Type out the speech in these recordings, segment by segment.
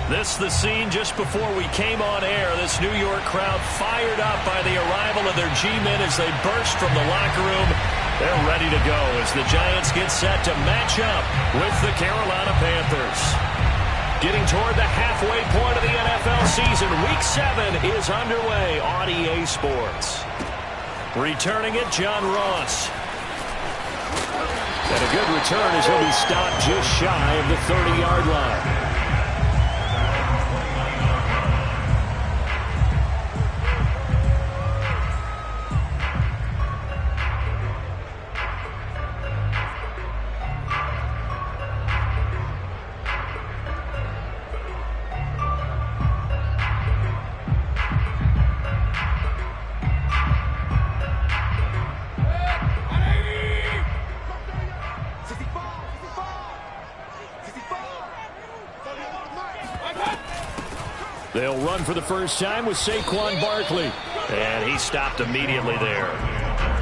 This the scene just before we came on air. This New York crowd fired up by the arrival of their G-men as they burst from the locker room. They're ready to go as the Giants get set to match up with the Carolina Panthers. Getting toward the halfway point of the NFL season, Week 7 is underway on EA Sports. Returning it, John Ross. And a good return as he'll be stopped just shy of the 30-yard line. They'll run for the first time with Saquon Barkley. And he stopped immediately there.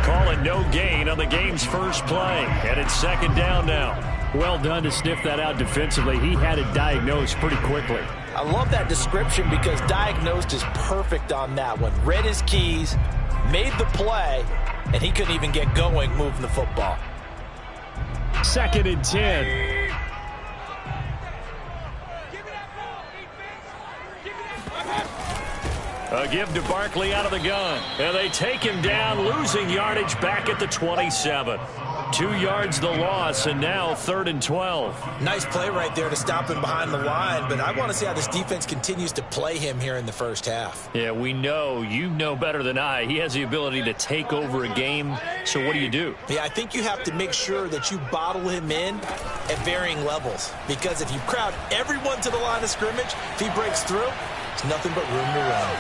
Call it no gain on the game's first play. And it's second down now. Well done to sniff that out defensively. He had it diagnosed pretty quickly. I love that description because diagnosed is perfect on that one. Read his keys, made the play, and he couldn't even get going moving the football. Second and 10. A give to Barkley out of the gun. And they take him down, losing yardage back at the 27. 2 yards the loss, and now 3rd and 12. Nice play right there to stop him behind the line, but I want to see how this defense continues to play him here in the first half. Yeah, we know. You know better than I. He has the ability to take over a game, so what do? Yeah, I think you have to make sure that you bottle him in at varying levels, because if you crowd everyone to the line of scrimmage, if he breaks through, it's nothing but room to run.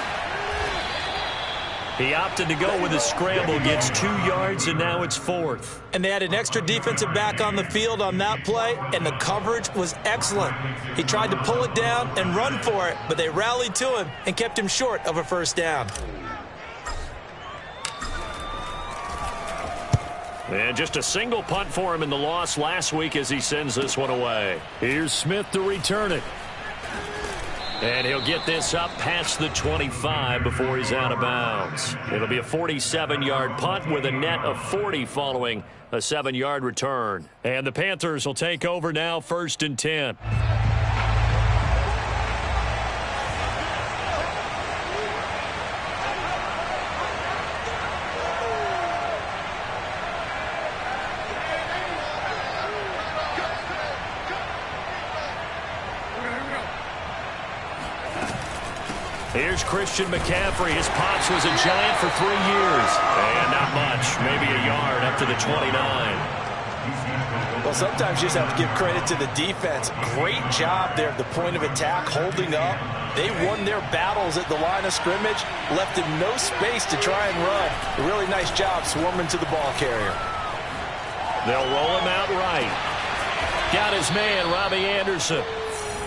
He opted to go with a scramble, gets 2 yards, and now it's 4th. And they had an extra defensive back on the field on that play, and the coverage was excellent. He tried to pull it down and run for it, but they rallied to him and kept him short of a first down. And just a single punt for him in the loss last week as he sends this one away. Here's Smith to return it. And he'll get this up past the 25 before he's out of bounds. It'll be a 47-yard punt with a net of 40 following a 7-yard return. And the Panthers will take over now, 1st and 10. Here's Christian McCaffrey. His pops was a Giant for 3 years. And not much, maybe a yard up to the 29. Well, sometimes you just have to give credit to the defense. Great job there at the point of attack, holding up. They won their battles at the line of scrimmage, left him no space to try and run. A really nice job swarming to the ball carrier. They'll roll him out right. Got his man, Robbie Anderson.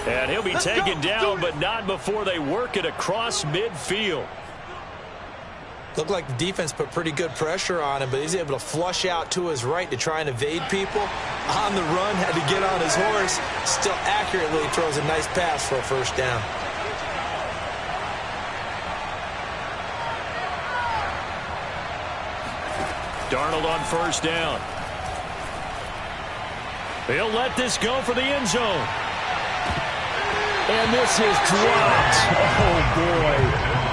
And he'll be taken down, but not before they work it across midfield. Looked like the defense put pretty good pressure on him, but he's able to flush out to his right to try and evade people. On the run, had to get on his horse. Still accurately throws a nice pass for a first down. Darnold on first down. He'll let this go for the end zone. And this is dropped. Oh, boy.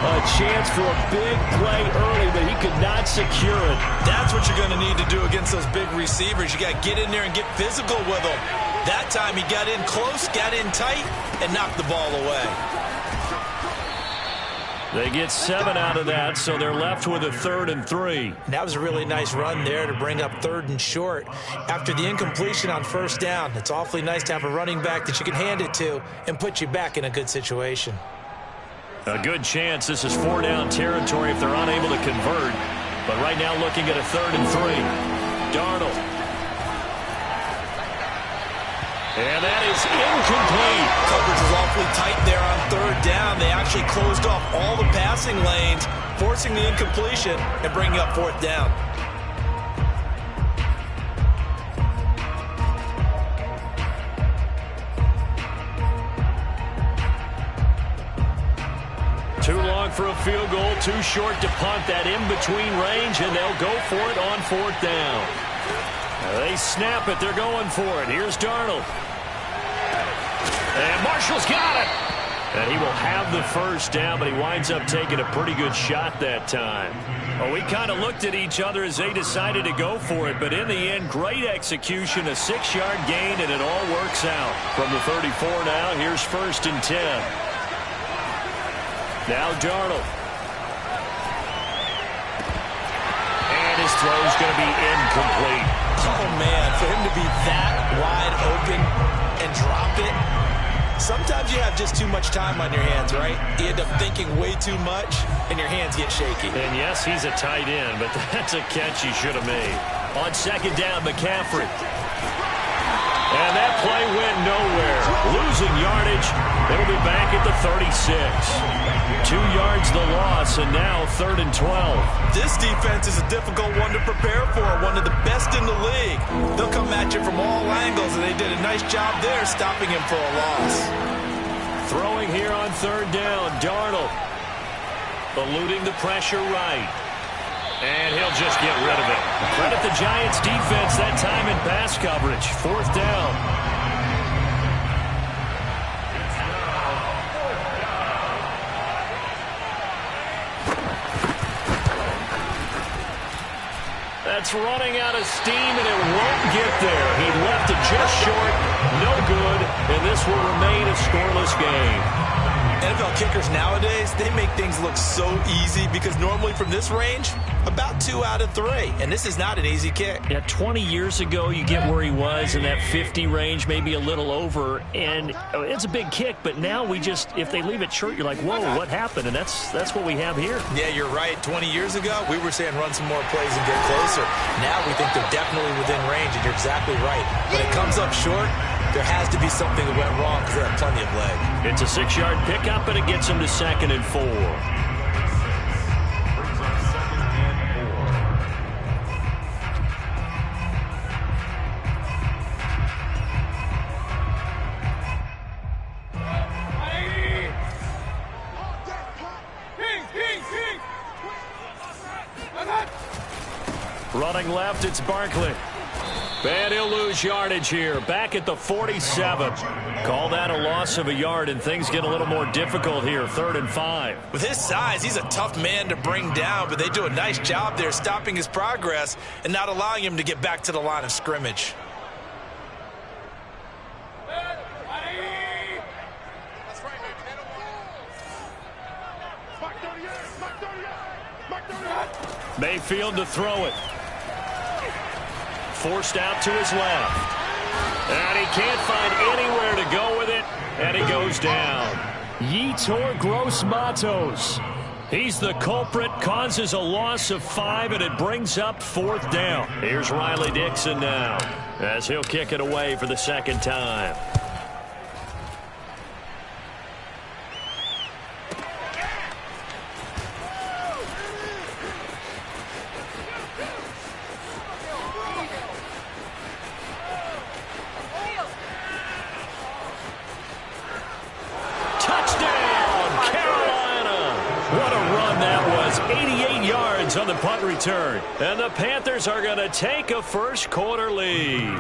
A chance for a big play early, but he could not secure it. That's what you're going to need to do against those big receivers. You got to get in there and get physical with them. That time he got in close, got in tight, and knocked the ball away. They get 7 out of that, so they're left with a 3rd and 3. That was a really nice run there to bring up 3rd and short. After the incompletion on first down, it's awfully nice to have a running back that you can hand it to and put you back in a good situation. A good chance this is 4-down territory if they're unable to convert. But right now looking at a 3rd and 3. Darnold. And that is incomplete. Coverage was awfully tight there on 3rd down. They actually closed off all the passing lanes, forcing the incompletion and bringing up 4th down. Too long for a field goal, too short to punt. That in-between range, and they'll go for it on 4th down. They snap it. They're going for it. Here's Darnold. And Marshall's got it. And he will have the first down, but he winds up taking a pretty good shot that time. Well, we kind of looked at each other as they decided to go for it, but in the end, great execution, a 6-yard gain, and it all works out. From the 34 now, here's 1st and 10. Now Darnold. And his throw's going to be incomplete. Oh, man, for him to be that wide open and drop it. Sometimes you have just too much time on your hands, right? You end up thinking way too much, and your hands get shaky. And yes, he's a tight end, but that's a catch he should have made. On 2nd down, McCaffrey. And that play went nowhere. Losing yardage. It'll be back at the 36. 2 yards the loss, and now 3rd and 12. This defense is a difficult one to prepare for, one of the best in the league. They'll come at you from all angles, and they did a nice job there stopping him for a loss. Throwing here on 3rd down, Darnold. Eluding the pressure right. And he'll just get rid of it. Credit the Giants defense that time in pass coverage. 4th down. That's running out of steam, and it won't get there. He left it just short. No good, and this will remain a scoreless game. NFL kickers nowadays, they make things look so easy because normally from this range, about 2 out of 3. And this is not an easy kick. Yeah, 20 years ago, you get where he was in that 50 range, maybe a little over. And it's a big kick, but now we just, if they leave it short, you're like, whoa, what happened? And that's what we have here. Yeah, you're right. 20 years ago, we were saying run some more plays and get closer. Now we think they're definitely within range, and you're exactly right. When it comes up short, there has to be something that went wrong because they have plenty of leg. It's a 6-yard pickup, and it gets him to 2nd and 4. Running left, it's Barkley. And he'll lose yardage here. Back at the 47. Call that a loss of a yard, and things get a little more difficult here. 3rd and 5. With his size, he's a tough man to bring down, but they do a nice job there stopping his progress and not allowing him to get back to the line of scrimmage. Mayfield to throw it. Forced out to his left. And he can't find anywhere to go with it. And he goes down. Yetur Gross-Matos. He's the culprit, causes a loss of 5, and it brings up 4th down. Here's Riley Dixon now as he'll kick it away for the 2nd time. On the punt return, and the Panthers are going to take a first-quarter lead.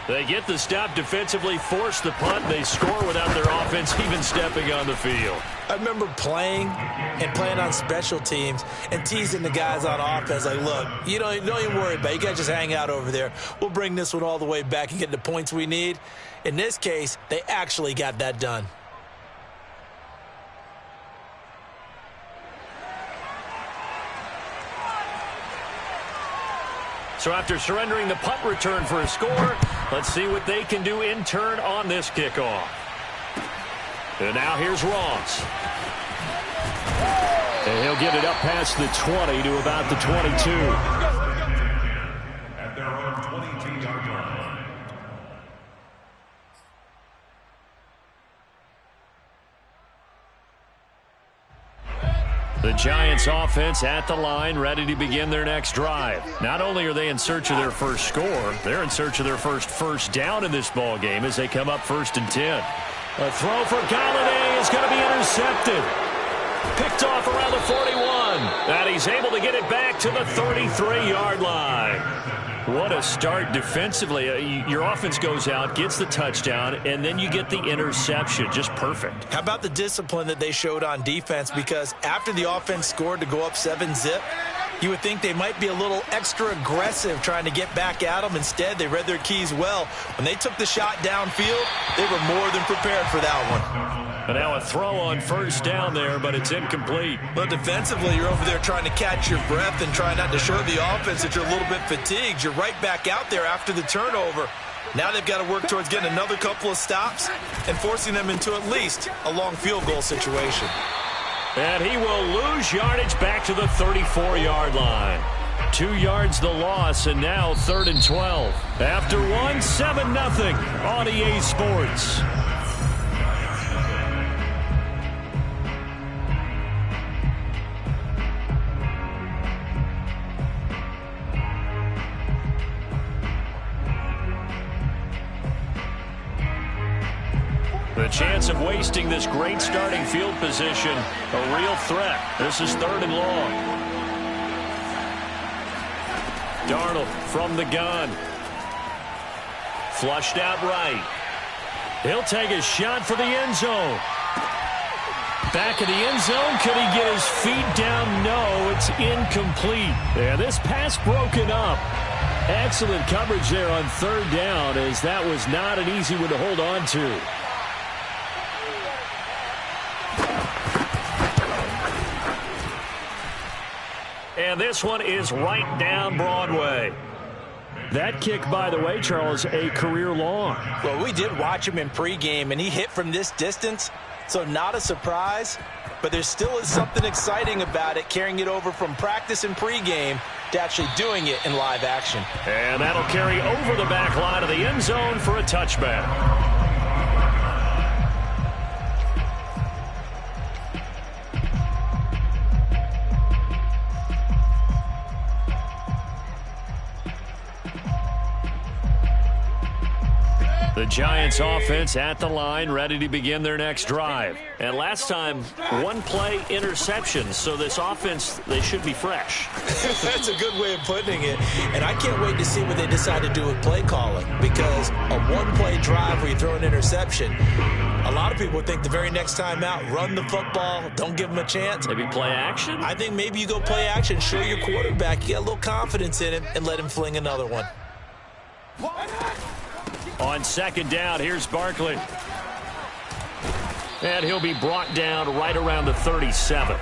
They get the stop defensively, force the punt, they score without their offense even stepping on the field. I remember playing on special teams and teasing the guys on offense like, look, you don't even worry about it. You guys just hang out over there. We'll bring this one all the way back and get the points we need. In this case, they actually got that done. So after surrendering the punt return for a score, let's see what they can do in turn on this kickoff. And now here's Ross. And he'll get it up past the 20 to about the 22. At their own 22-yard line. The Giants offense at the line, ready to begin their next drive. Not only are they in search of their first score, they're in search of their first down in this ball game as they come up 1st and 10. A throw for Golladay, is going to be intercepted. Picked off around the 41. And he's able to get it back to the 33-yard line. What a start defensively. Your offense goes out, gets the touchdown, and then you get the interception. Just perfect. How about the discipline that they showed on defense? Because after the offense scored to go up 7-zip, you would think they might be a little extra aggressive trying to get back at them. Instead, they read their keys well. When they took the shot downfield, they were more than prepared for that one. And now a throw on first down there, but it's incomplete. But defensively, you're over there trying to catch your breath and try not to show the offense that you're a little bit fatigued. You're right back out there after the turnover. Now they've got to work towards getting another couple of stops and forcing them into at least a long field goal situation. And he will lose yardage back to the 34-yard line. 2 yards the loss, and now 3rd and 12. After one, 7-0 on EA Sports. The chance of wasting this great starting field position, a real threat. This is 3rd and long. Darnold from the gun. Flushed out right. He'll take a shot for the end zone. Back of the end zone. Could he get his feet down? No, it's incomplete. And this pass broken up. Excellent coverage there on 3rd down, as that was not an easy one to hold on to. And this one is right down Broadway. That kick, by the way, Charles, a career long. Well, we did watch him in pregame, and he hit from this distance, so not a surprise. But there still is something exciting about it, carrying it over from practice and pregame to actually doing it in live action. And that'll carry over the back line of the end zone for a touchback. The Giants offense at the line, ready to begin their next drive. And last time, 1-play interception. So this offense, they should be fresh. That's a good way of putting it. And I can't wait to see what they decide to do with play calling. Because a 1-play drive where you throw an interception, a lot of people think the very next time out, run the football, don't give them a chance. Maybe play action? I think maybe you go play action, show your quarterback, you get a little confidence in him, and let him fling another one. On 2nd down, here's Barkley. And he'll be brought down right around the 37.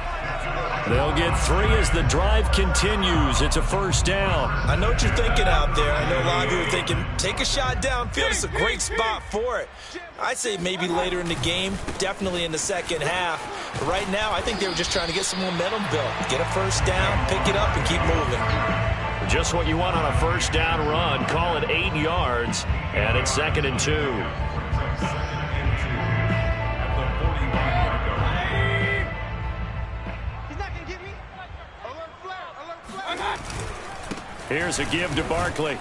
They'll get 3 as the drive continues. It's a 1st down. I know what you're thinking out there. I know a lot of you are thinking, take a shot downfield. It's a great spot for it. I'd say maybe later in the game, definitely in the second half. But right now, I think they were just trying to get some momentum built. Get a 1st down, pick it up, and keep moving. Just what you want on a 1st down run. Call it 8 yards, and it's 2nd and 2. Here's a give to Barkley.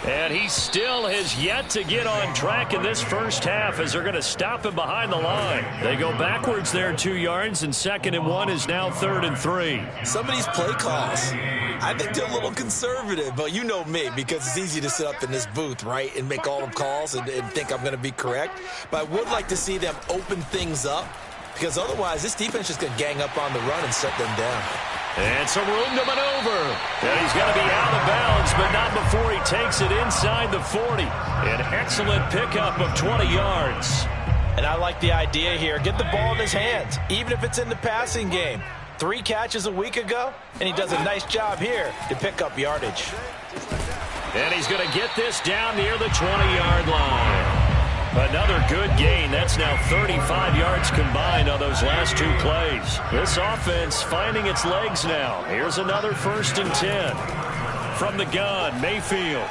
And he still has yet to get on track in this first half as they're going to stop him behind the line. They go backwards there 2 yards, and 2nd and 1 is now 3rd and 3. Some of these play calls, I think they're a little conservative, but you know me, because it's easy to sit up in this booth, right, and make all the calls and think I'm going to be correct. But I would like to see them open things up, because otherwise this defense is just going to gang up on the run and shut them down. And some room to maneuver. And he's going to be out of bounds, but not before he takes it inside the 40. An excellent pickup of 20 yards. And I like the idea here. Get the ball in his hands, even if it's in the passing game. 3 catches a week ago, and he does a nice job here to pick up yardage. And he's going to get this down near the 20-yard line. Another good gain. That's now 35 yards combined on those last 2 plays. This offense finding its legs now. Here's another 1st and 10. From the gun, Mayfield.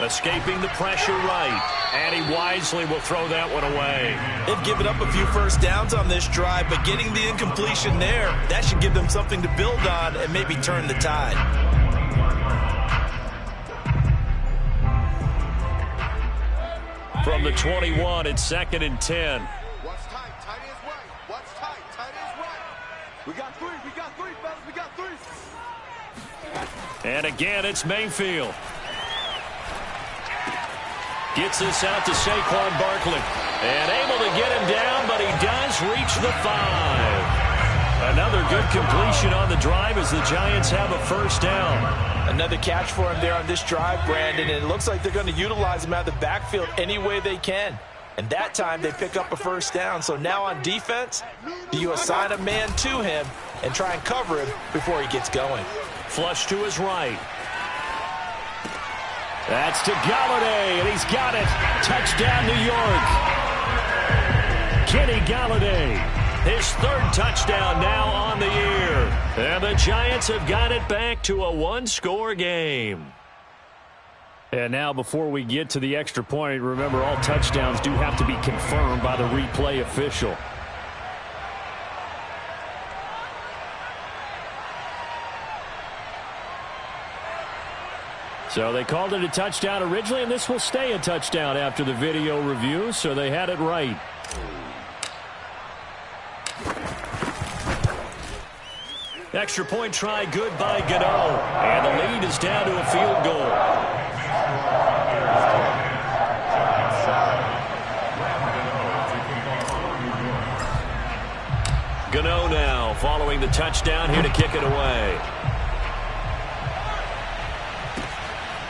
Escaping the pressure right. And he wisely will throw that one away. They've given up a few 1st downs on this drive, but getting the incompletion there, that should give them something to build on and maybe turn the tide. From the 21, it's 2nd and 10. We got three, fellas, we got three. And again, it's Mayfield. Gets this out to Saquon Barkley. And able to get him down, but he does reach the 5. Another good completion on the drive as the Giants have a first down. Another catch for him there on this drive, Brandon, and it looks like they're going to utilize him out of the backfield any way they can. And that time they pick up a first down. So now on defense, do you assign a man to him and try and cover him before he gets going? Flush to his right. That's to Golladay, and he's got it. Touchdown, New York. Kenny Golladay, his 3rd touchdown now on the year. And the Giants have got it back to a 1-score game. And now before we get to the extra point, remember all touchdowns do have to be confirmed by the replay official. So they called it a touchdown originally, and this will stay a touchdown after the video review, so they had it right. Extra point try good by Gano, and the lead is down to a field goal. Gano now following the touchdown here to kick it away.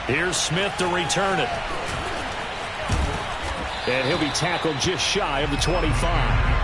Here's Smith to return it. And he'll be tackled just shy of the 25.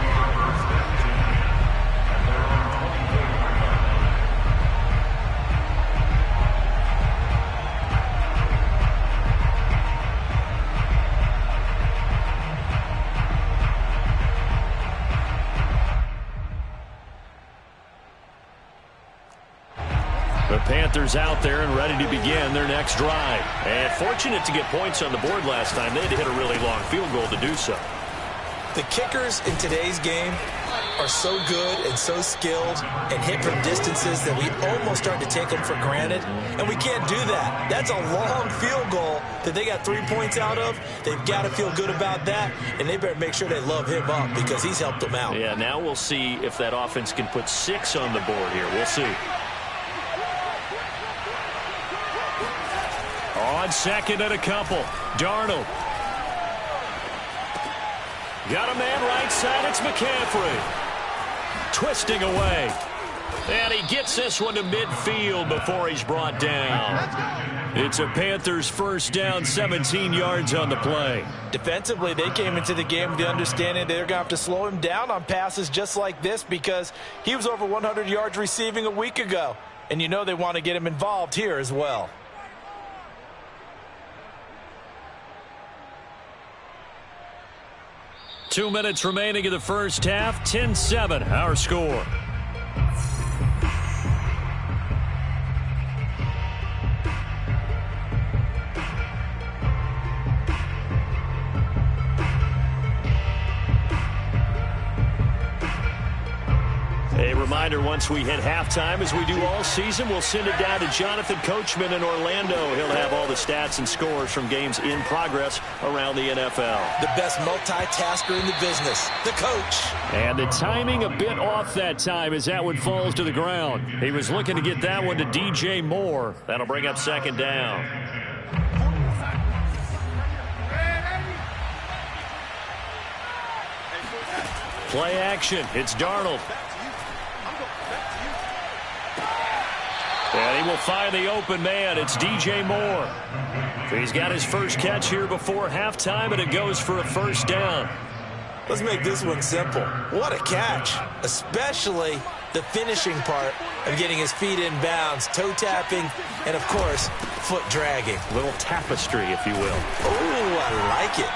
The Panthers out there and ready to begin their next drive. And fortunate to get points on the board last time. They had to hit a really long field goal to do so. The kickers in today's game are so good and so skilled and hit from distances that we almost start to take them for granted. And we can't do that. That's a long field goal that they got 3 points out of. They've got to feel good about that. And they better make sure they love him up because he's helped them out. Yeah, now we'll see if that offense can put 6 on the board here. We'll see. On second and a couple, Darnold. Got a man right side, it's McCaffrey. Twisting away. And he gets this one to midfield before he's brought down. It's a Panthers first down, 17 yards on the play. Defensively, they came into the game with the understanding they're going to have to slow him down on passes just like this because he was over 100 yards receiving a week ago. And you know they want to get him involved here as well. Two minutes remaining in the first half. 10-7, our score. A reminder, once we hit halftime, as we do all season, we'll send it down to Jonathan Coachman in Orlando. He'll have all the stats and scores from games in progress around the NFL. The best multitasker in the business, the coach. And the timing a bit off that time as that one falls to the ground. He was looking to get that one to DJ Moore. That'll bring up second down. Play action. It's Darnold. And he will find the open man. It's DJ Moore. He's got his first catch here before halftime, and it goes for a first down. Let's make this one simple. What a catch, especially the finishing part of getting his feet in bounds, toe tapping, and, of course, foot dragging. Little tapestry, if you will. Oh, I like it.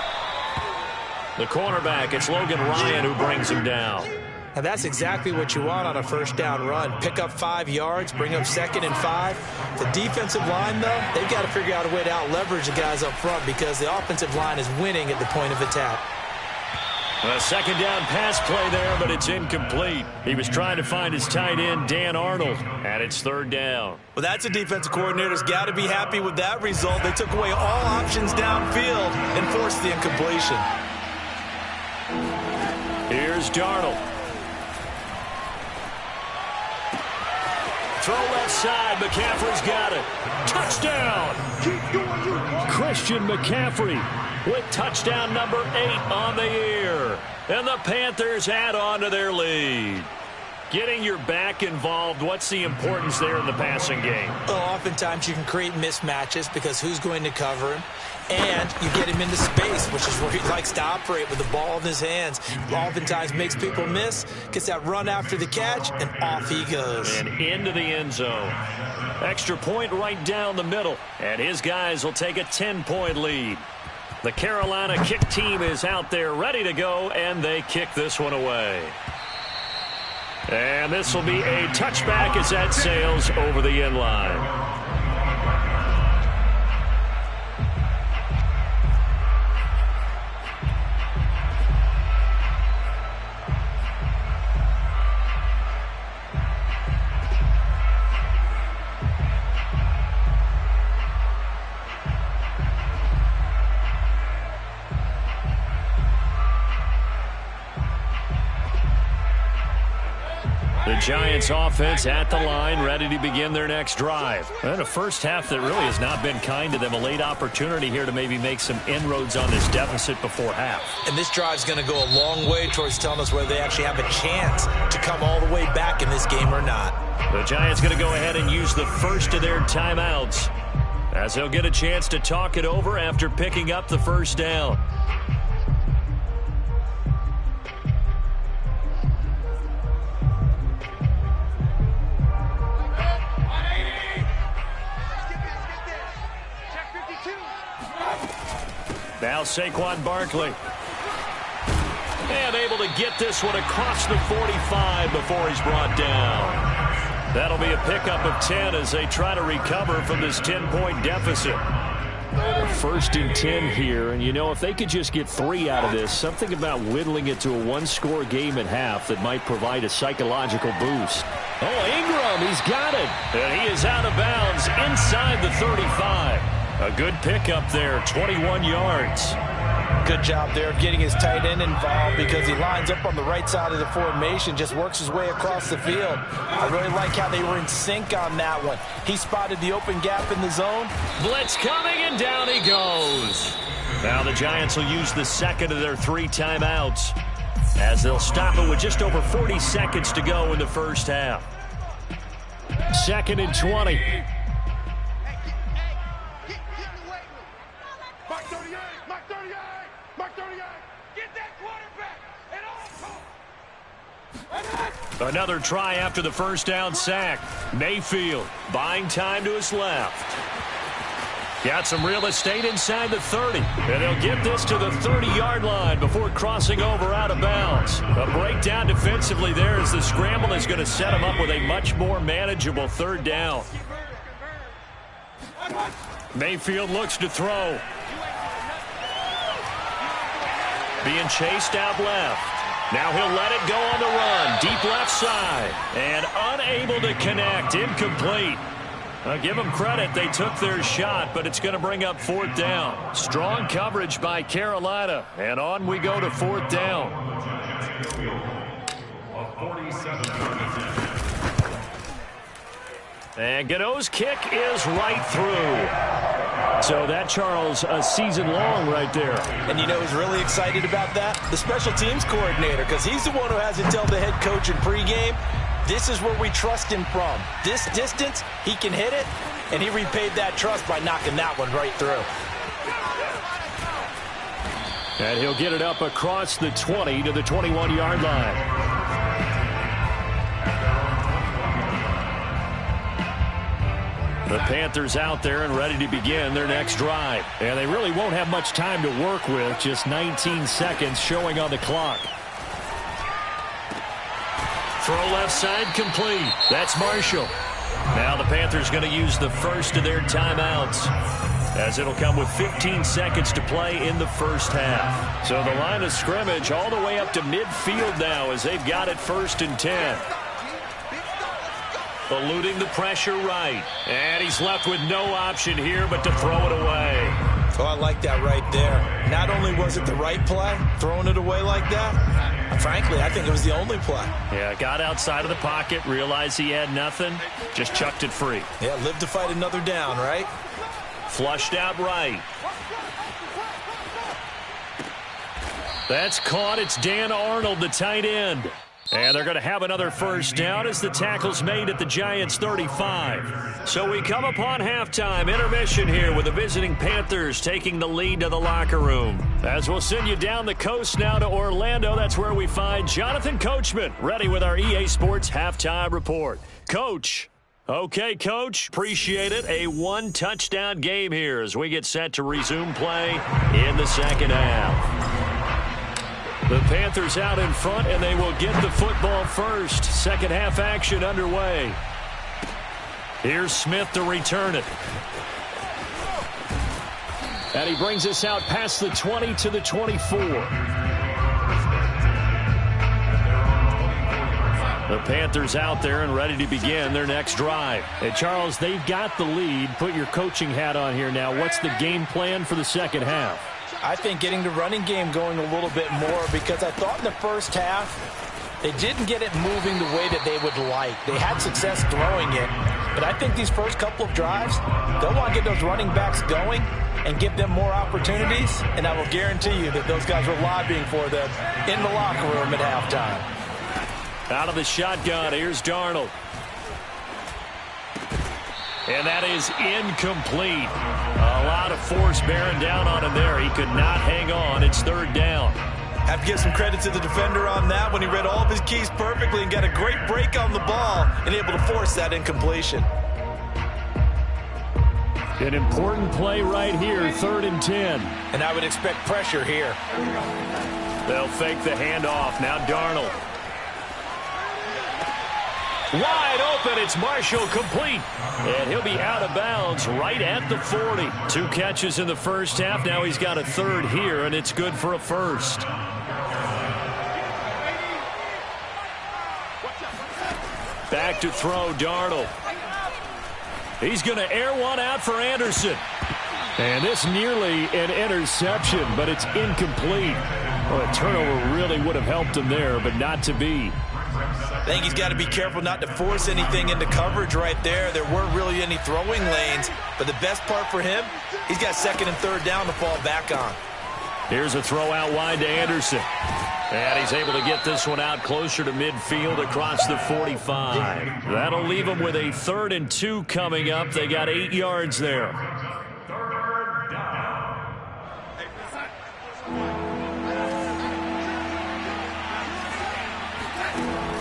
The cornerback, it's Logan Ryan who brings him down. Now that's exactly what you want on a first down run. Pick up 5 yards, bring up 2nd and 5. The defensive line, though, they've got to figure out a way to out-leverage the guys up front because the offensive line is winning at the point of attack. A second down pass play there, but it's incomplete. He was trying to find his tight end, Dan Arnold, and it's third down. Well, that's a defensive coordinator's got to be happy with that result. They took away all options downfield and forced the incompletion. Here's Darnold. Throw left side. McCaffrey's got it. Touchdown. Keep doing you. Christian McCaffrey with touchdown number 8 on the year. And the Panthers add on to their lead. Getting your back involved, what's the importance there in the passing game? Well, oftentimes you can create mismatches because who's going to cover him? And you get him into space, which is where he likes to operate with the ball in his hands. Oftentimes makes people miss, gets that run after the catch, and off he goes. And into the end zone. Extra point right down the middle. And his guys will take a 10-point lead. The Carolina kick team is out there ready to go, and they kick this one away. And this will be a touchback as that sails over the end line. The Giants offense at the line, ready to begin their next drive. And a first half that really has not been kind to them. A late opportunity here to maybe make some inroads on this deficit before half. And this drive's going to go a long way towards telling us whether they actually have a chance to come all the way back in this game or not. The Giants going to go ahead and use the first of their timeouts, as they'll get a chance to talk it over after picking up the first down. Now Saquon Barkley. And able to get this one across the 45 before he's brought down. That'll be a pickup of 10 as they try to recover from this 10-point deficit. First and 10 here, and you know, if they could just get 3 out of this, something about whittling it to a one-score game at half that might provide a psychological boost. Oh, Ingram, he's got it. And he is out of bounds inside the 35. A good pickup there, 21 yards. Good job there of getting his tight end involved because he lines up on the right side of the formation, just works his way across the field. I really like how they were in sync on that one. He spotted the open gap in the zone. Blitz coming, and down he goes. Now the Giants will use the second of their 3 timeouts as they'll stop it with just over 40 seconds to go in the first half. 2nd and 20. Another try after the first down sack. Mayfield buying time to his left. Got some real estate inside the 30. And they'll get this to the 30-yard line before crossing over out of bounds. A breakdown defensively there as the scramble is going to set him up with a much more manageable 3rd down. Mayfield looks to throw. Being chased out left. Now he'll let it go on the run. Deep left side. And unable to connect. Incomplete. I'll give them credit. They took their shot, but it's going to bring up 4th down. Strong coverage by Carolina. And on we go to 4th down. And Gano's kick is right through. So that, Charles, a season long right there. And you know who's really excited about that? The special teams coordinator, because he's the one who has to tell the head coach in pregame, this is where we trust him from. This distance, he can hit it, and he repaid that trust by knocking that one right through. And he'll get it up across the 20 to the 21-yard line. The Panthers out there and ready to begin their next drive. And they really won't have much time to work with. Just 19 seconds showing on the clock. Throw left side complete. That's Marshall. Now the Panthers going to use the first of their timeouts, as it'll come with 15 seconds to play in the first half. So the line of scrimmage all the way up to midfield now as they've got it 1st and 10. Eluding the pressure right. And he's left with no option here but to throw it away. Oh, I like that right there. Not only was it the right play, throwing it away like that, frankly, I think it was the only play. Yeah, got outside of the pocket, realized he had nothing, just chucked it free. Yeah, live to fight another down, right? Flushed out right. That's caught. It's Dan Arnold, the tight end. And they're going to have another first down as the tackle's made at the Giants' 35. So we come upon halftime intermission here with the visiting Panthers taking the lead to the locker room. As we'll send you down the coast now to Orlando, that's where we find Jonathan Coachman ready with our EA Sports halftime report. Coach. Okay, Coach, appreciate it. A one-touchdown game here as we get set to resume play in the second half. The Panthers out in front, and they will get the football first. Second half action underway. Here's Smith to return it. And he brings us out past the 20 to the 24. The Panthers out there and ready to begin their next drive. Hey, Charles, they've got the lead. Put your coaching hat on here now. What's the game plan for the second half? I think getting the running game going a little bit more, because I thought in the first half they didn't get it moving the way that they would like. They had success throwing it, but I think these first couple of drives, they'll want to get those running backs going and give them more opportunities, and I will guarantee you that those guys were lobbying for them in the locker room at halftime. Out of the shotgun, here's Darnold. And that is incomplete. A lot of force bearing down on him there. He could not hang on. It's third down. Have to give some credit to the defender on that when he read all of his keys perfectly and got a great break on the ball and able to force that incompletion. An important play right here, 3rd and 10. And I would expect pressure here. They'll fake the handoff. Now Darnold. Wide open, it's Marshall, complete. And he'll be out of bounds right at the 40. 2 catches in the first half. Now he's got a third here, and it's good for a first. Back to throw, Darnold. He's going to air one out for Anderson. And this nearly an interception, but it's incomplete. Well, a turnover really would have helped him there, but not to be. I think he's got to be careful not to force anything into coverage right there. There weren't really any throwing lanes, but the best part for him, he's got 2nd and 3rd down to fall back on. Here's a throw out wide to Anderson. And he's able to get this one out closer to midfield across the 45. That'll leave him with a 3rd and 2 coming up. They got 8 yards there.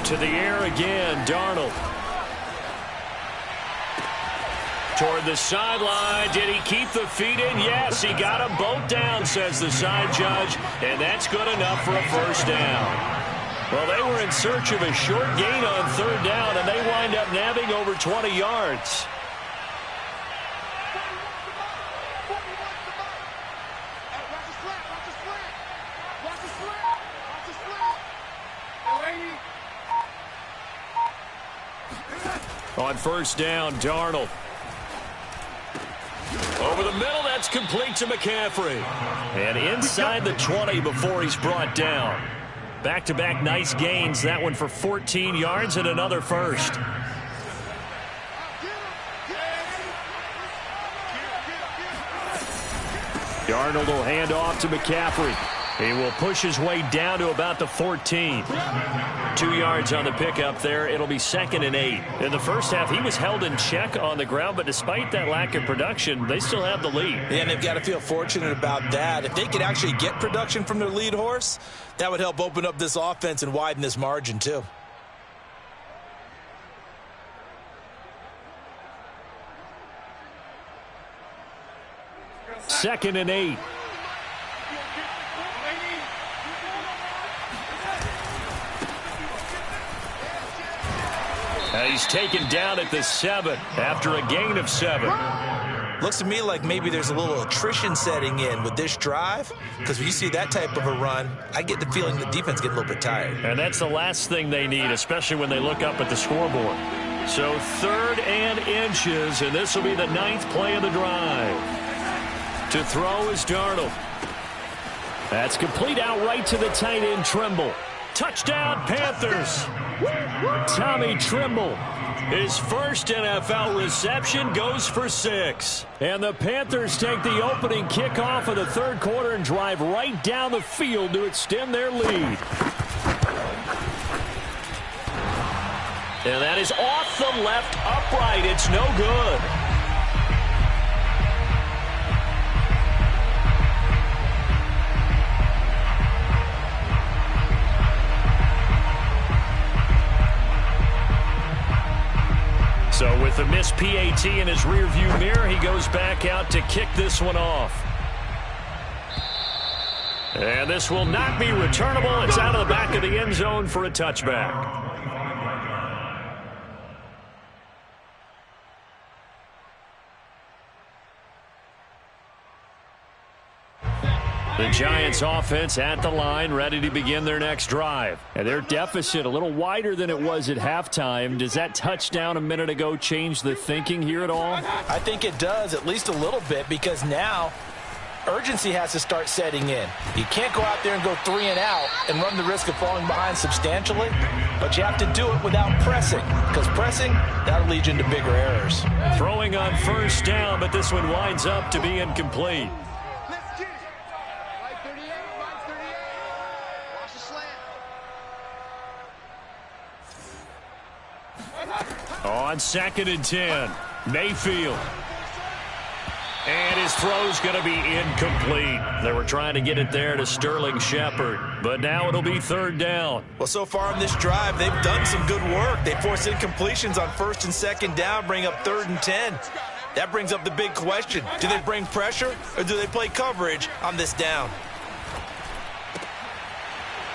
To the air again, Darnold. Toward the sideline. Did he keep the feet in? Yes, he got them both down, says the side judge, and that's good enough for a first down. Well, they were in search of a short gain on 3rd down, and they wind up nabbing over 20 yards. On first down, Darnold. Over the middle, that's complete to McCaffrey. And inside the 20 before he's brought down. Back-to-back nice gains. That one for 14 yards and another first. Darnold will hand off to McCaffrey. He will push his way down to about the 14. 2 yards on the pickup there. It'll be 2nd and 8. In the first half, he was held in check on the ground, but despite that lack of production, they still have the lead. Yeah, and they've got to feel fortunate about that. If they could actually get production from their lead horse, that would help open up this offense and widen this margin too. Second and 8. He's taken down at the 7 after a gain of 7. Looks to me like maybe there's a little attrition setting in with this drive, because when you see that type of a run, I get the feeling the defense gets a little bit tired. And that's the last thing they need, especially when they look up at the scoreboard. So 3rd and inches, and this will be the 9th play of the drive. To throw is Darnold. That's complete out right to the tight end, Trimble. Touchdown, Panthers. Tommy Trimble. His first NFL reception goes for 6. And the Panthers take the opening kickoff of the third quarter and drive right down the field to extend their lead. And that is off the left upright. It's no good. So with the missed PAT in his rearview mirror, he goes back out to kick this one off. And this will not be returnable. It's out of the back of the end zone for a touchback. The Giants offense at the line, ready to begin their next drive. And their deficit a little wider than it was at halftime. Does that touchdown a minute ago change the thinking here at all? I think it does, at least a little bit, because now urgency has to start setting in. You can't go out there and go 3 and out and run the risk of falling behind substantially, but you have to do it without pressing, because pressing, that'll lead you into bigger errors. Throwing on first down, but this one winds up to be incomplete. On 2nd and 10, Mayfield. And his throw's going to be incomplete. They were trying to get it there to Sterling Shepard, but now it'll be 3rd down. Well, so far on this drive, they've done some good work. They forced incompletions on 1st and 2nd down, bring up 3rd and 10. That brings up the big question. Do they bring pressure or do they play coverage on this down?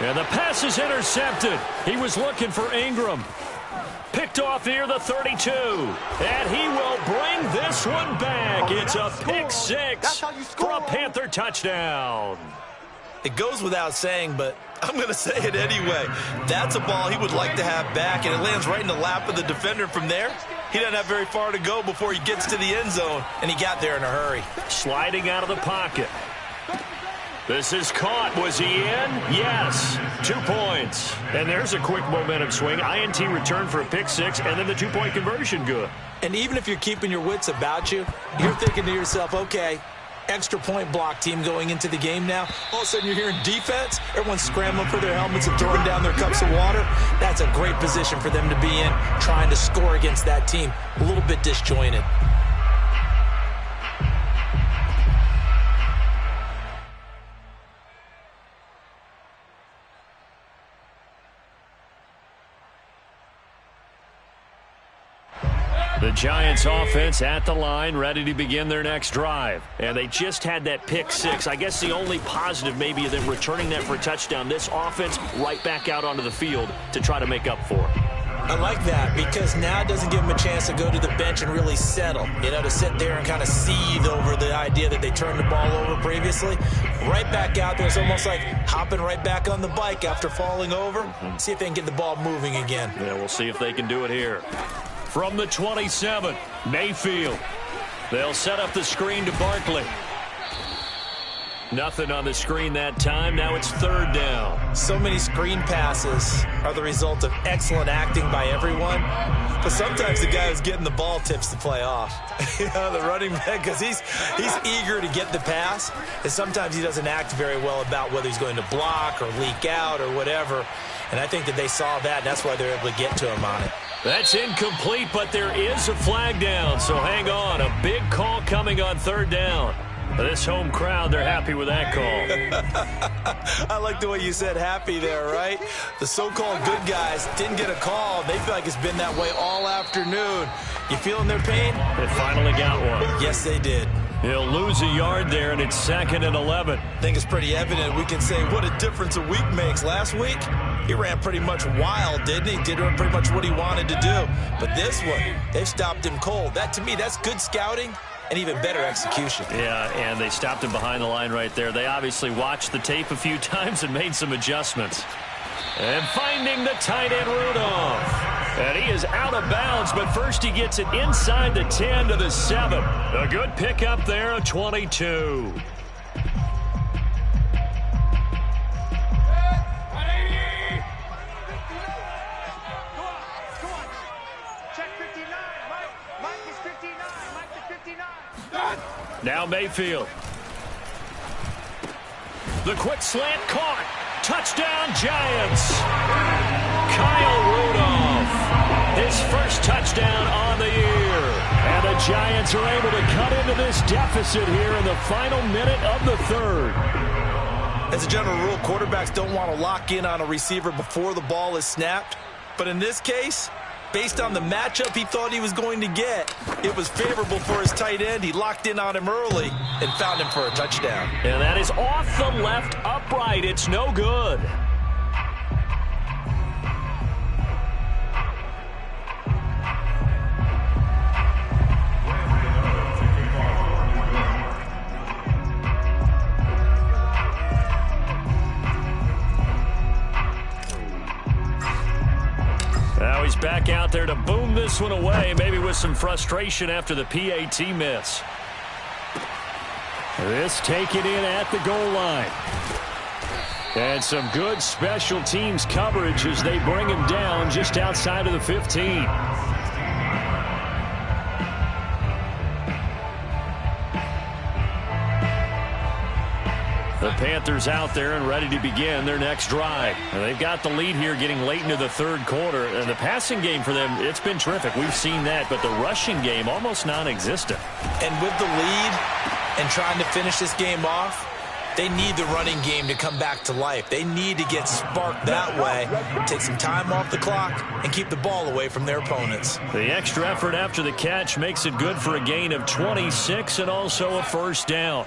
And the pass is intercepted. He was looking for Ingram. Picked off near the 32. And he will bring this one back. It's a pick 6 for a Panther touchdown. It goes without saying, but I'm going to say it anyway. That's a ball he would like to have back, and it lands right in the lap of the defender from there. He doesn't have very far to go before he gets to the end zone, and he got there in a hurry. Sliding out of the pocket. This is caught. Was he in? Yes. 2 points. And there's a quick momentum swing. INT return for a pick 6, and then the 2-point conversion good. And even if you're keeping your wits about you, you're thinking to yourself, okay, extra point block team going into the game now. All of a sudden you're hearing defense. Everyone's scrambling for their helmets and throwing down their cups of water. That's a great position for them to be in, trying to score against that team. A little bit disjointed. The Giants offense at the line, ready to begin their next drive. And they just had that pick 6. I guess the only positive maybe of them returning that for a touchdown. This offense right back out onto the field to try to make up for it. I like that because now it doesn't give them a chance to go to the bench and really settle. You know, to sit there and kind of seethe over the idea that they turned the ball over previously. Right back out there. It's almost like hopping right back on the bike after falling over. See if they can get the ball moving again. Yeah, we'll see if they can do it here. From the 27, Mayfield. They'll set up the screen to Barkley. Nothing on the screen that time. Now it's 3rd down. So many screen passes are the result of excellent acting by everyone. But sometimes the guy who's getting the ball tips the play off. You know, the running back, because he's eager to get the pass. And sometimes he doesn't act very well about whether he's going to block or leak out or whatever. And I think that they saw that, and that's why they're able to get to him on it. That's incomplete, but there is a flag down, so hang on. A big call coming on 3rd down. This home crowd, they're happy with that call. I like the way you said happy there, right? The so-called good guys didn't get a call. They feel like it's been that way all afternoon. You feeling their pain? They finally got one. Yes, they did. He'll lose a yard there, and it's 2nd and 11. I think it's pretty evident. We can say what a difference a week makes. Last week, he ran pretty much wild, didn't he? Did pretty much what he wanted to do. But this one, they've stopped him cold. That, to me, that's good scouting and even better execution. Yeah, and they stopped him behind the line right there. They obviously watched the tape a few times and made some adjustments. And finding the tight end, Rudolph. And he is out of bounds, but first he gets it inside the 10 to the 7. A good pickup there of 22. Now Mayfield. The quick slant caught. Touchdown, Giants. Kyle Rudolph. His first touchdown on the year. And the Giants are able to cut into this deficit here in the final minute of the third. As a general rule, quarterbacks don't want to lock in on a receiver before the ball is snapped. But in this case, based on the matchup he thought he was going to get, it was favorable for his tight end. He locked in on him early and found him for a touchdown. And that is off the left upright. It's no good. Now he's back out there to boom this one away, maybe with some frustration after the PAT miss. This taken in at the goal line. And some good special teams coverage as they bring him down just outside of the 15. The Panthers out there and ready to begin their next drive. And they've got the lead here getting late into the third quarter. And the passing game for them, it's been terrific. We've seen that. But the rushing game, almost non-existent. And with the lead and trying to finish this game off, they need the running game to come back to life. They need to get sparked that way, take some time off the clock, and keep the ball away from their opponents. The extra effort after the catch makes it good for a gain of 26 and also a first down.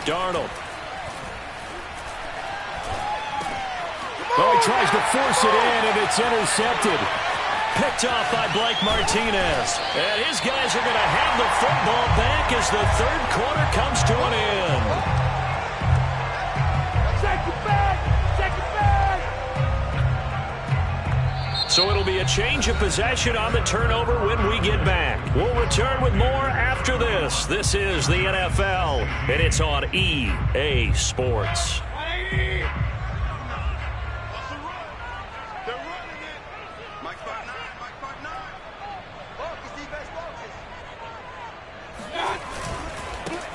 Darnold. Oh, he tries to force it in, and it's intercepted. Picked off by Blake Martinez. And his guys are going to have the football back as the third quarter comes to an end. So it'll be a change of possession on the turnover when we get back. We'll return with more after this. This is the NFL, and it's on EA Sports.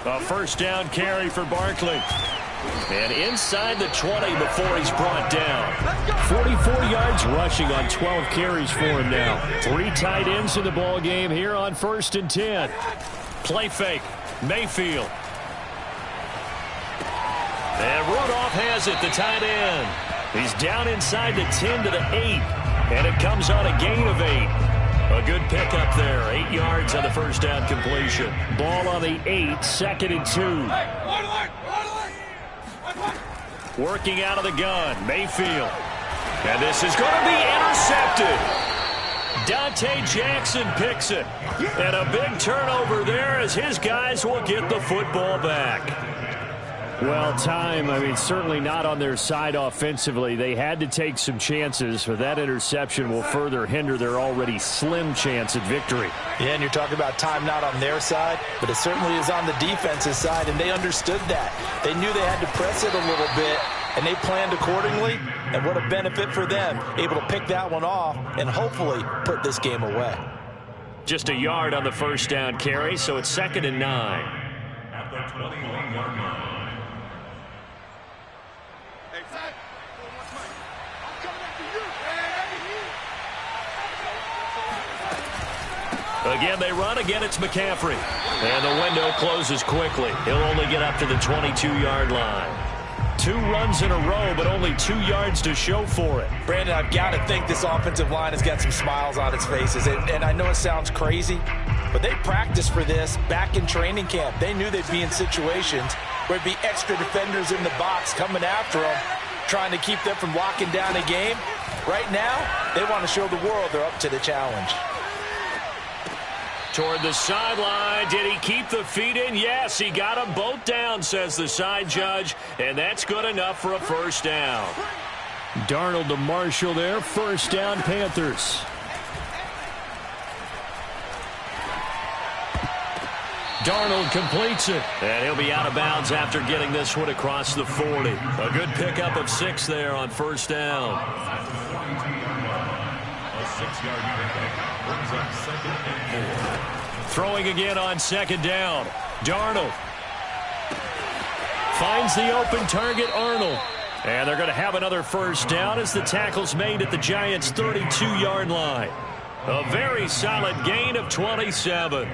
A first down carry for Barkley. And inside the 20 before he's brought down. 44 yards rushing on 12 carries for him now. 3 tight ends in the ball game here on 1st and 10. Play fake. Mayfield. And Rudolph has it, the tight end. He's down inside the 10 to the 8. And it comes on a gain of 8. A good pickup there. 8 yards on the first down completion. Ball on the 8, 2nd and 2. Working out of the gun, Mayfield. And this is going to be intercepted. Dante Jackson picks it. And a big turnover there as his guys will get the football back. Well, time, certainly not on their side offensively. They had to take some chances, but that interception will further hinder their already slim chance at victory. Yeah, and you're talking about time not on their side, but it certainly is on the defensive side, and they understood that. They knew they had to press it a little bit, and they planned accordingly, and what a benefit for them, able to pick that one off and hopefully put this game away. Just a yard on the first down carry, so it's 2nd and 9. At the 21-yard line. Again, they run. Again, it's McCaffrey. And the window closes quickly. He'll only get up to the 22-yard line. 2 runs in a row, but only 2 yards to show for it. Brandon, I've got to think this offensive line has got some smiles on its faces. And I know it sounds crazy, but they practiced for this back in training camp. They knew they'd be in situations where it'd be extra defenders in the box coming after them, trying to keep them from locking down a game. Right now, they want to show the world they're up to the challenge. Toward the sideline. Did he keep the feet in? Yes, he got them both down, says the side judge, and that's good enough for a first down. Darnold to Marshall there. First down, Panthers. Darnold completes it, and he'll be out of bounds after getting this one across the 40. A good pickup of 6 there on first down. A 6-yard pickup brings up 2nd and 4. Throwing again on second down. Darnold finds the open target, Arnold. And they're going to have another first down as the tackle's made at the Giants' 32-yard line. A very solid gain of 27.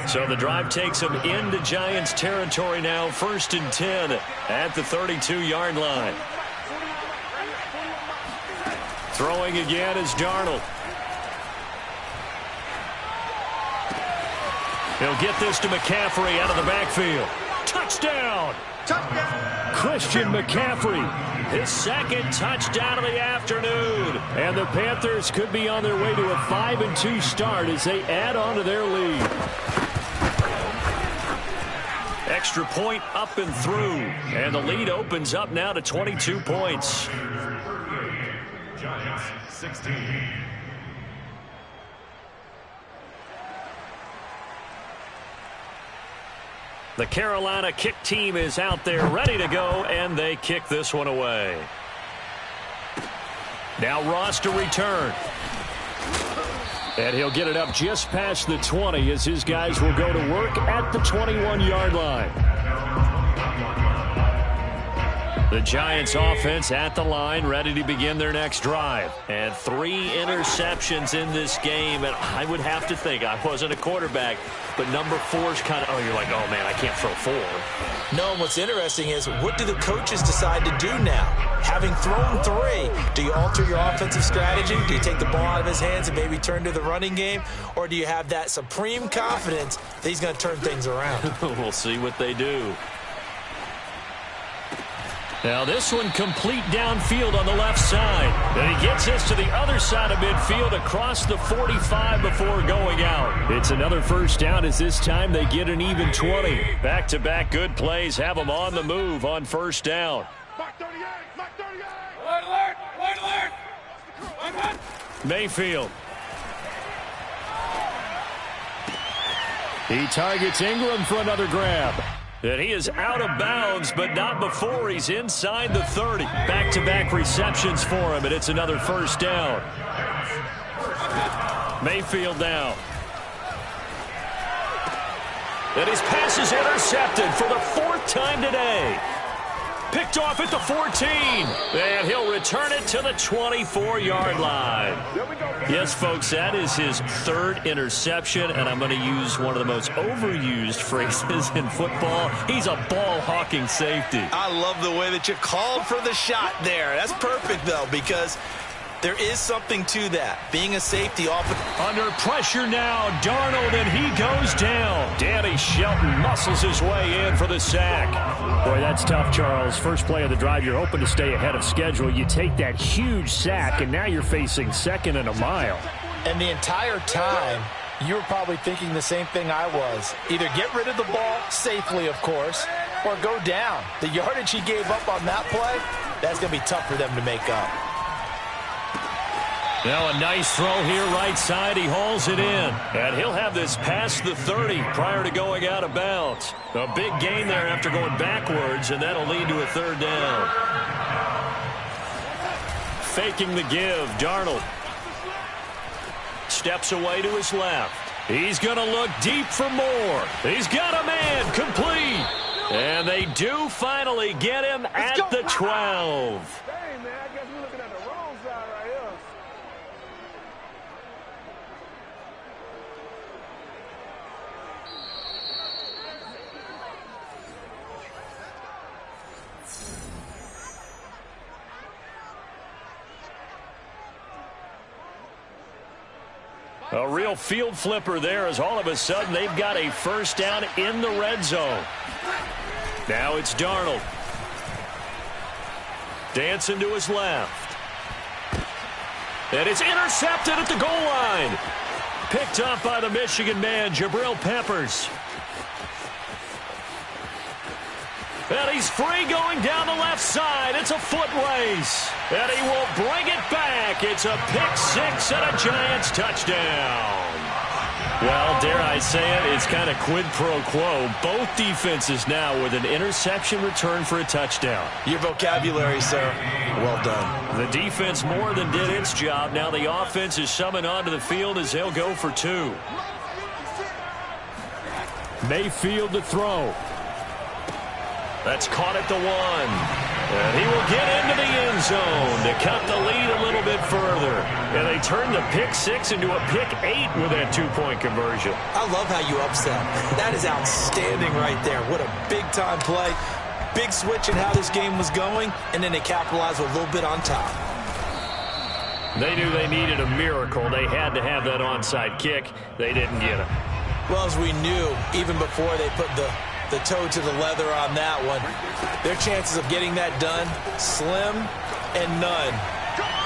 So the drive takes them into Giants territory now. 1st and 10 at the 32-yard line. Throwing again is Darnold. He'll get this to McCaffrey out of the backfield. Touchdown! Christian McCaffrey, his 2nd touchdown of the afternoon. And the Panthers could be on their way to a 5-2 start as they add on to their lead. Extra point up and through. And the lead opens up now to 22 points. Giants 16. The Carolina kick team is out there ready to go, and they kick this one away. Now Ross to return. And he'll get it up just past the 20 as his guys will go to work at the 21-yard line. The Giants offense at the line, ready to begin their next drive. And 3 interceptions in this game. And I would have to think, I wasn't a quarterback, but number 4 is kind of, you're like, oh, man, I can't throw 4. No, and what's interesting is, what do the coaches decide to do now? Having thrown 3, do you alter your offensive strategy? Do you take the ball out of his hands and maybe turn to the running game? Or do you have that supreme confidence that he's going to turn things around? We'll see what they do. Now this one complete downfield on the left side. And he gets this to the other side of midfield across the 45 before going out. It's another first down as this time they get an even 20. Back-to-back good plays have them on the move on first down. Mark 38, Mark 38. Alert, alert, alert. Mayfield. He targets Ingram for another grab. And he is out of bounds, but not before he's inside the 30. Back-to-back receptions for him, and it's another first down. Mayfield now. And his pass is intercepted for the 4th time today. Picked off at the 14. And he'll return it to the 24-yard line. Yes, folks, that is his 3rd interception, and I'm going to use one of the most overused phrases in football. He's a ball-hawking safety. I love the way that you called for the shot there. That's perfect, though, because there is something to that. Being a safety often. Under pressure now, Darnold, and he goes down. Danny Shelton muscles his way in for the sack. Boy, that's tough, Charles. First play of the drive, you're hoping to stay ahead of schedule. You take that huge sack, and now you're facing 2nd and a mile. And the entire time, you were probably thinking the same thing I was. Either get rid of the ball safely, of course, or go down. The yardage he gave up on that play, that's going to be tough for them to make up. Now a nice throw here right side. He hauls it in. And he'll have this past the 30 prior to going out of bounds. A big gain there after going backwards, and that'll lead to a 3rd down. Faking the give, Darnold. Steps away to his left. He's going to look deep for more. He's got a man, complete. And they do finally get him at the 12. Hey, man, I guess we're looking at the wrong side right here. A real field flipper there as all of a sudden they've got a first down in the red zone. Now it's Darnold. Dancing to his left. And it's intercepted at the goal line. picked up by the Michigan man, Jabril Peppers. And he's free going down the left side. It's a foot race. And he will bring it back. It's a pick six and a Giants touchdown. Well, dare I say it, it's kind of quid pro quo. Both defenses now with an interception return for a touchdown. Your vocabulary, sir. Well done. The defense more than did its job. Now the offense is summoned onto the field as they'll go for two. Mayfield to throw. That's caught at the 1. And he will get into the end zone to cut the lead a little bit further. And they turn the pick 6 into a pick 8 with that 2-point conversion. I love how you upset. That is outstanding right there. What a big-time play. Big switch in how this game was going, and then they capitalized with a little bit on top. They knew they needed a miracle. They had to have that onside kick. They didn't get it. Well, as we knew, even before they put the toe to the leather on that one, their chances of getting that done, slim and none.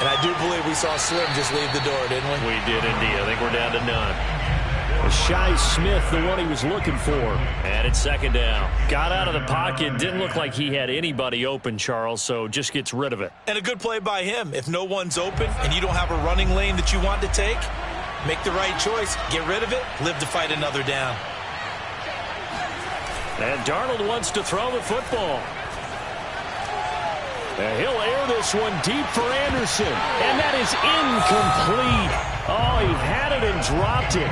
And I do believe we saw Slim just leave the door, didn't we? We did indeed. I think we're down to none. Shi Smith, the one he was looking for. And it's second down. Got out of the pocket. Didn't look like he had anybody open, Charles, so just gets rid of it. And a good play by him. If no one's open and you don't have a running lane that you want to take, make the right choice. Get rid of it. Live to fight another down. And Darnold wants to throw the football. And he'll air this one deep for Anderson. And that is incomplete. Oh, he had it and dropped it.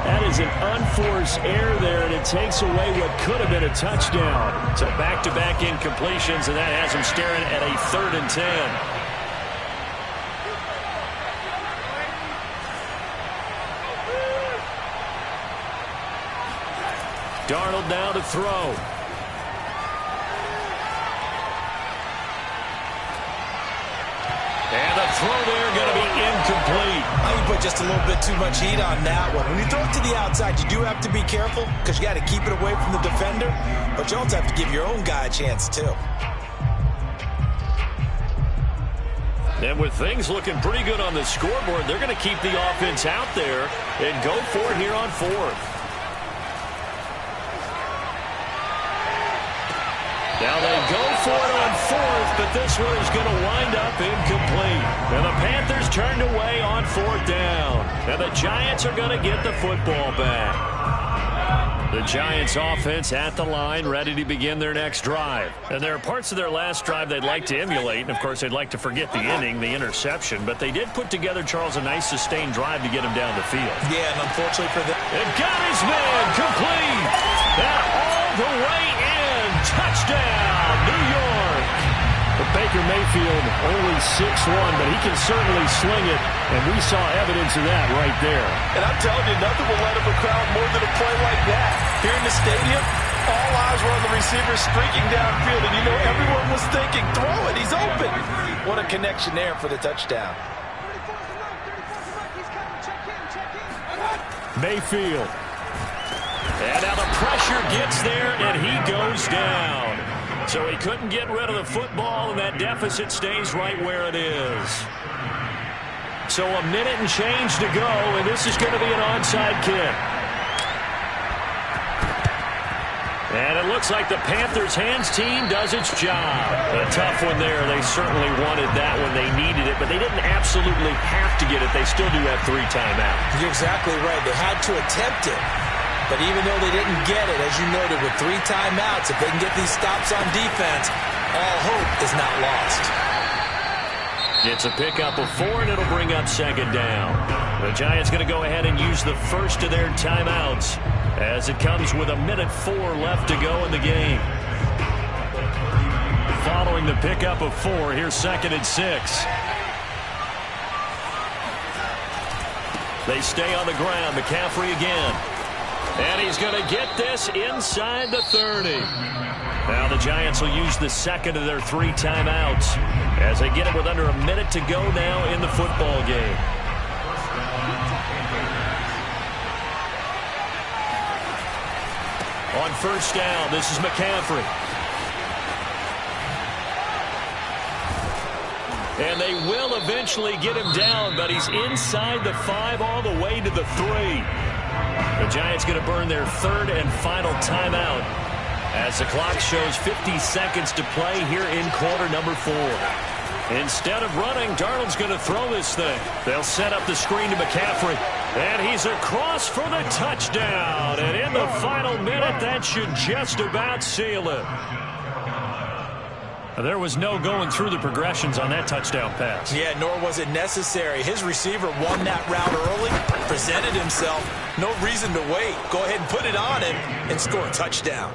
That is an unforced error there, and it takes away what could have been a touchdown. So back-to-back incompletions, and that has him staring at a 3rd and 10. Darnold now to throw. And the throw there going to be incomplete. I think you put just a little bit too much heat on that one. When you throw it to the outside, you do have to be careful because you got to keep it away from the defender. But you also have to give your own guy a chance, too. And with things looking pretty good on the scoreboard, they're going to keep the offense out there and go for it here on 4th. Now they go for it on 4th, but this one is going to wind up incomplete. And the Panthers turned away on 4th down. And the Giants are going to get the football back. The Giants offense at the line, ready to begin their next drive. And there are parts of their last drive they'd like to emulate. And, of course, they'd like to forget the ending, the interception. But they did put together, Charles, a nice sustained drive to get him down the field. Yeah, and unfortunately for them. And got his man complete. That all the way in. Touchdown, New York. But Baker Mayfield only 6'1", but he can certainly sling it, and we saw evidence of that right there. And I'm telling you, nothing will let up a crowd more than a play like that. Here in the stadium, all eyes were on the receiver streaking downfield, and you know everyone was thinking, throw it, he's open. What a connection there for the touchdown. Mayfield. And now the pressure gets there, and he goes down. So he couldn't get rid of the football, and that deficit stays right where it is. So a minute and change to go, and this is going to be an onside kick. And it looks like the Panthers' hands team does its job. A tough one there. They certainly wanted that when they needed it, but they didn't absolutely have to get it. They still do have 3 timeouts. You're exactly right. They had to attempt it. But even though they didn't get it, as you noted, with 3 timeouts, if they can get these stops on defense, all hope is not lost. It's a pickup of 4, and it'll bring up 2nd down. The Giants going to go ahead and use the first of their timeouts as it comes with 1:04 left to go in the game. Following the pickup of 4, here's 2nd and 6. They stay on the ground. McCaffrey again. And he's going to get this inside the 30. Now the Giants will use the second of their 3 timeouts as they get it with under a minute to go now in the football game. On first down, this is McCaffrey. And they will eventually get him down, but he's inside the 5 all the way to the 3. The Giants going to burn their 3rd and final timeout as the clock shows 50 seconds to play here in quarter number 4. Instead of running, Darnold's going to throw this thing. They'll set up the screen to McCaffrey. And he's across for the touchdown. And in the final minute, that should just about seal it. There was no going through the progressions on that touchdown pass. Yeah, nor was it necessary. His receiver won that route early, presented himself. No reason to wait. Go ahead and put it on him and score a touchdown.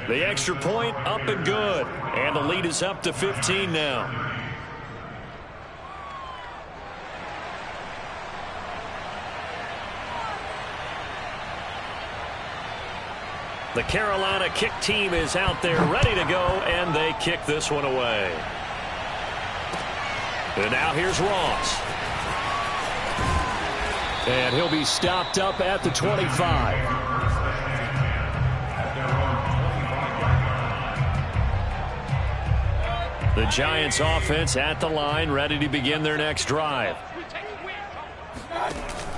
The extra point up and good. And the lead is up to 15 now. The Carolina kick team is out there ready to go, and they kick this one away. And now here's Ross. And he'll be stopped up at the 25. The Giants offense at the line, ready to begin their next drive.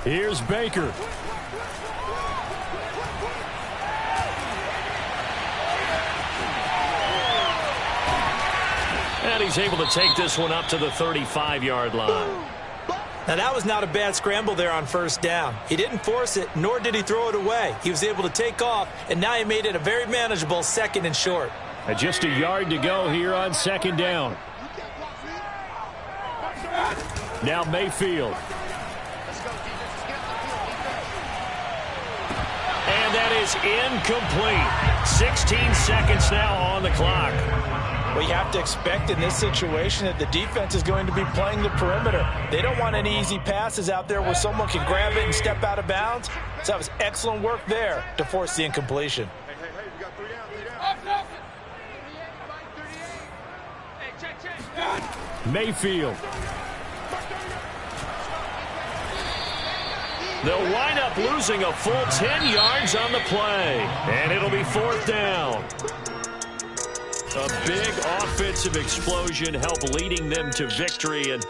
Here's Baker. And he's able to take this one up to the 35-yard line. Now, that was not a bad scramble there on first down. He didn't force it, nor did he throw it away. He was able to take off, and now he made it a very manageable 2nd and short. Just a yard to go here on 2nd down. Now Mayfield. And that is incomplete. 16 seconds now on the clock. Well, you have to expect in this situation that the defense is going to be playing the perimeter. They don't want any easy passes out there where someone can grab it and step out of bounds. So that was excellent work there to force the incompletion. Hey, we got 3 down. Mayfield. They'll wind up losing a full 10 yards on the play. And it'll be 4th down. A big offensive explosion helped leading them to victory. And